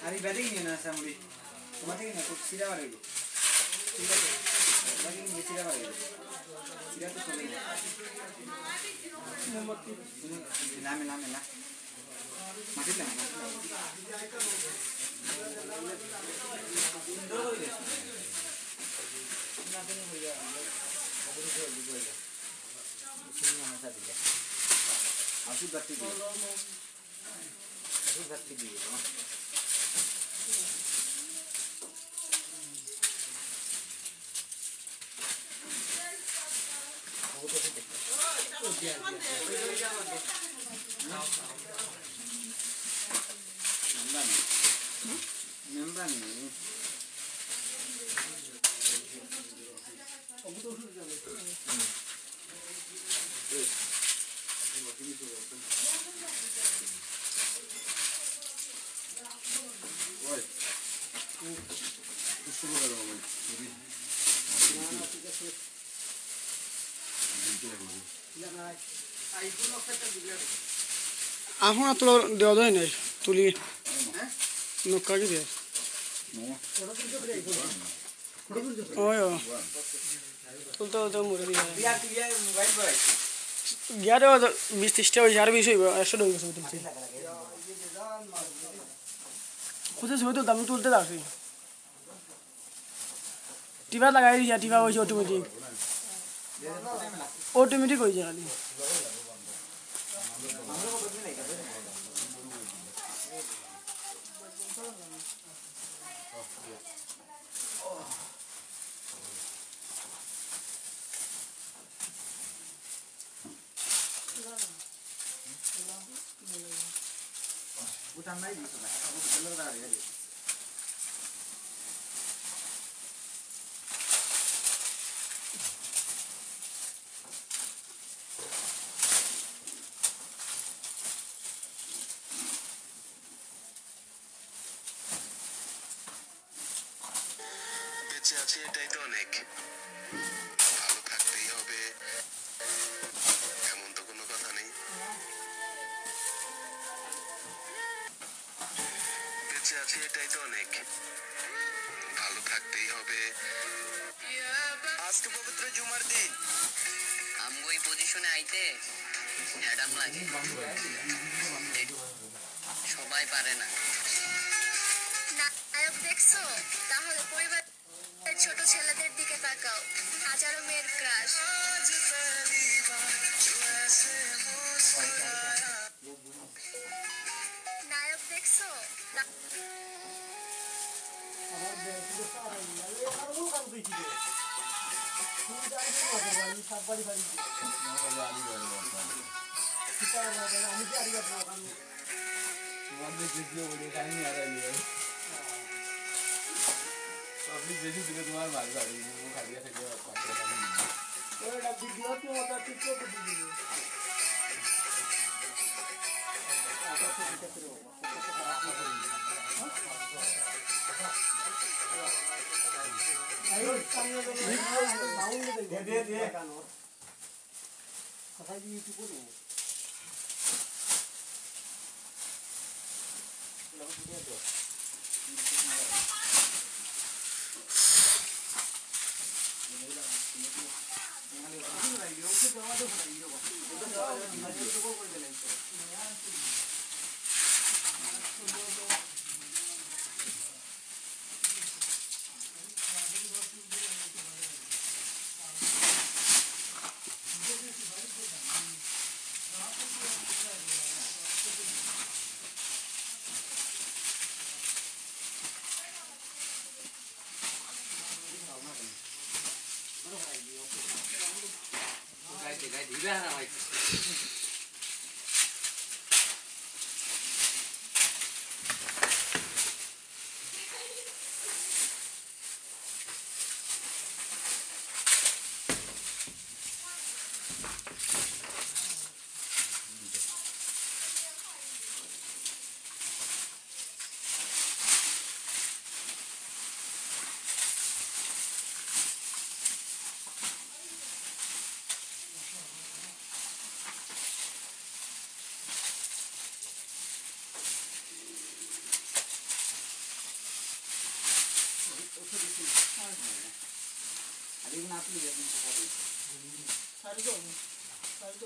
Ari batting ni na samuli. Kumating na kung sila wala ito. Sila to. Batting ni sila wala ito. Sila to tuloy. Lame la. Mati lang. Indor ko ito. Natin yung huya. Kabuli ko ito. Sino nga nasa diya. Asu batti diya. Asu batti diya. Membrane. Ahuna tulo deodo ne tuli nokka ki de oyo tulto mure dia gya de 20-30 টা 20 হইব 100 ডঙ্গি সব তুলছি কোথায় সব তো দাম তুলতে যাচ্ছি টিবা লাগাই দিয়া টিবা হইছে অটোমেটিক হই যায় Utang naik gitu lah. Aku betul dari aja. বেঁচে আছে এটাই তো অনেক ভালো থাকতেই হবে এমন তো কোনো কথা নেই বেঁচে আছে এটাই তো অনেক ভালো থাকতেই হবে আজকে পবিত্র জুমার দিন আমগো এই পজিশনে আইতে হ্যাডাম লাগে সবাই পারে না নায়ক দেখছো তাহলে পরিবার ছোট ছেলেদের দিকে তাকাও হাজারো মেয়ের ক্রাশ নায়ক দেখছো আপনি যেদিন দিলে তোমার মাল গাড়ি ও খালিয়া থেকে পাঁচটা টাকা নিয়ে ওটা ভিডিও তো ওটা টিকটক এ দিয়ে দিবে আটা তো এটা করে বাবা আইও সামনে দে দে কানো কোথায় দিয়ে ইউটিউব করব Guys, এগুলো আপনি দেখুন টাকা দিই সারি দাও সাইজ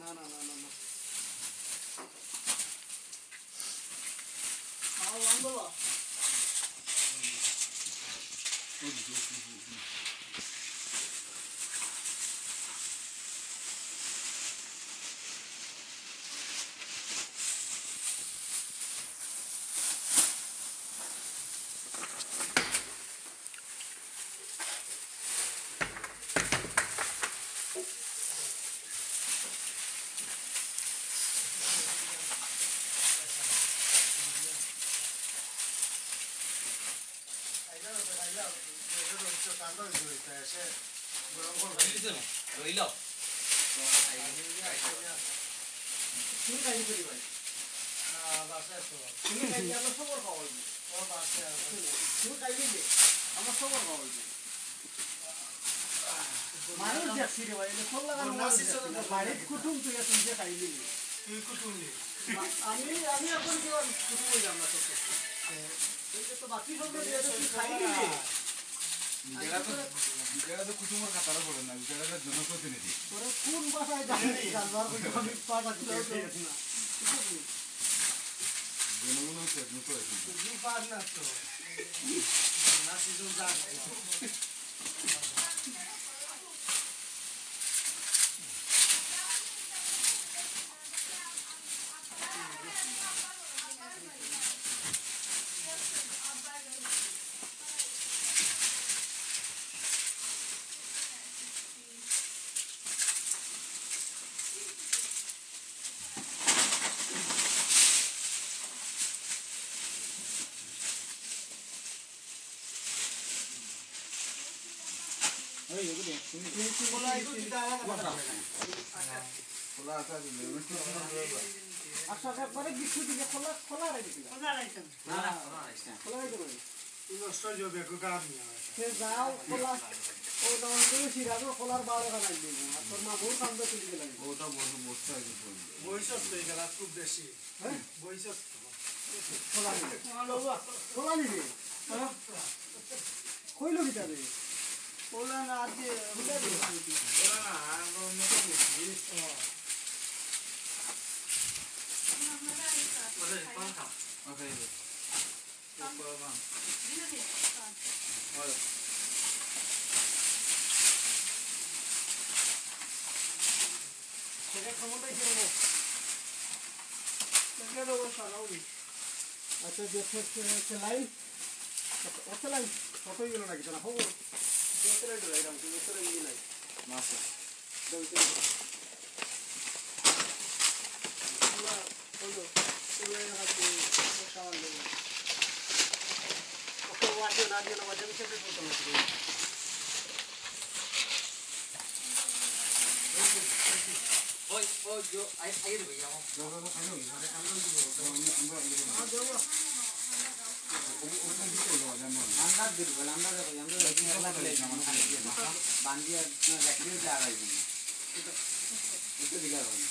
না আও আন্দোলা রইল তুমি কাই করি ভাই তুমি কাই আমরা খবর পাওয়াই তুমি কাই দিলে আমরা খবর পাওয়াই মানুষ দেখছি রে ভাই ফোন লাগানো বাড়ির কুটুম তুই শুনতে খাই দিলি তুই কুটুম আমি এখন কি কুটুম হই যাব না তো এই তো বাকি সব দিয়ে তুই খাই দিলি বিকেলা তো কুটুমের খাতারও পড়ে না বিকেলা জনপ্রতিনিধি তোরা কোন ভাষায় জানিস জানবার কোনো আমি পাটা দিতে না জনগণ চেষ্টা করেছে তুই পাস না তো না সিজন জান ওই এগুলো তুমি বলা এই চিন্তা আমার কথা খোলা আছে আচ্ছা একবারে কিছু দিকে খোলা রাখি না খোলা রাখি তুই নষ্ট হয়ে যাবে একটু কাম নিয়ে সে যাও খোলা ও তখন তুমি সিরাজও খোলার বারো বানাই দেবো আর তোর মা বহু কাম তো তুলি গেলাম ওটা বসতে আছে বৈশাখ তো এই গেলা খুব বেশি হ্যাঁ বৈশাখ খোলা নিবে খোলা নিবে কইলো কি যাবে খোলা না আজকে খুলে দিবে ওরা না আমরা মতো বুঝি ওকে সেটা ক্ষমতাই ছিল না দেখে দেবো সারাউরি আচ্ছা যে লাইন একটা লাইন কতই গেল নাকি না খবর একটা লাইন রাইরাম তুমি একটা লাইন নাই মাসে দইতে পুরা হলো পুরা হাতে সামান দেবো ওকে ওয়াজে না দিয়ে না ওয়াজে সেটা করতে হবে ওই ওই जो আগে দেব যাও আমরা আমরা দিল আমরা লেকিন আল্লাহ লে বান্দিয়া রাখিয়ে যা রাখবেন এটা দিগা হবে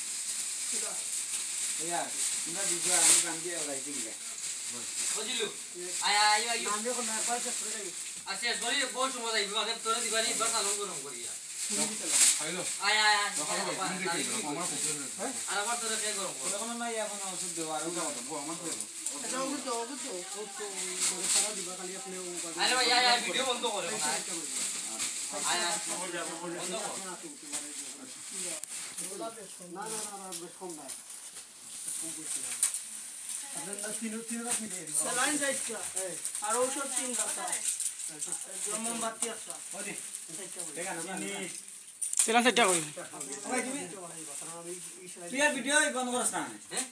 यार আমরা দিগা আমি বান্দিয়া রাখি দিগা বুঝিলু আয় নাম দেখো না পাঁচ করে আচ্ছা সরি বহুত সময় যাইব আগে তোরে দিবানি বার সালন গরম করিয়া খাইলো আয় আমরা পুকুরে আর আবার তোরে কে গরম কর এখন না এখন ওষুধ দেব আর আমার তো এটা বুঝতো ও তো বড় সারা দিবা খালি আপনি ও আরে ভাই আয় ভিডিও বন্ধ করে আয় বন্ধ কর না বেশ কম না স্যালাইন যাইছা আর ঔষধ 3 গাছা মোমবাতি আছে দেখা না সেলা সেটা কই তুই ভিডিও বন্ধ করছ না হ্যাঁ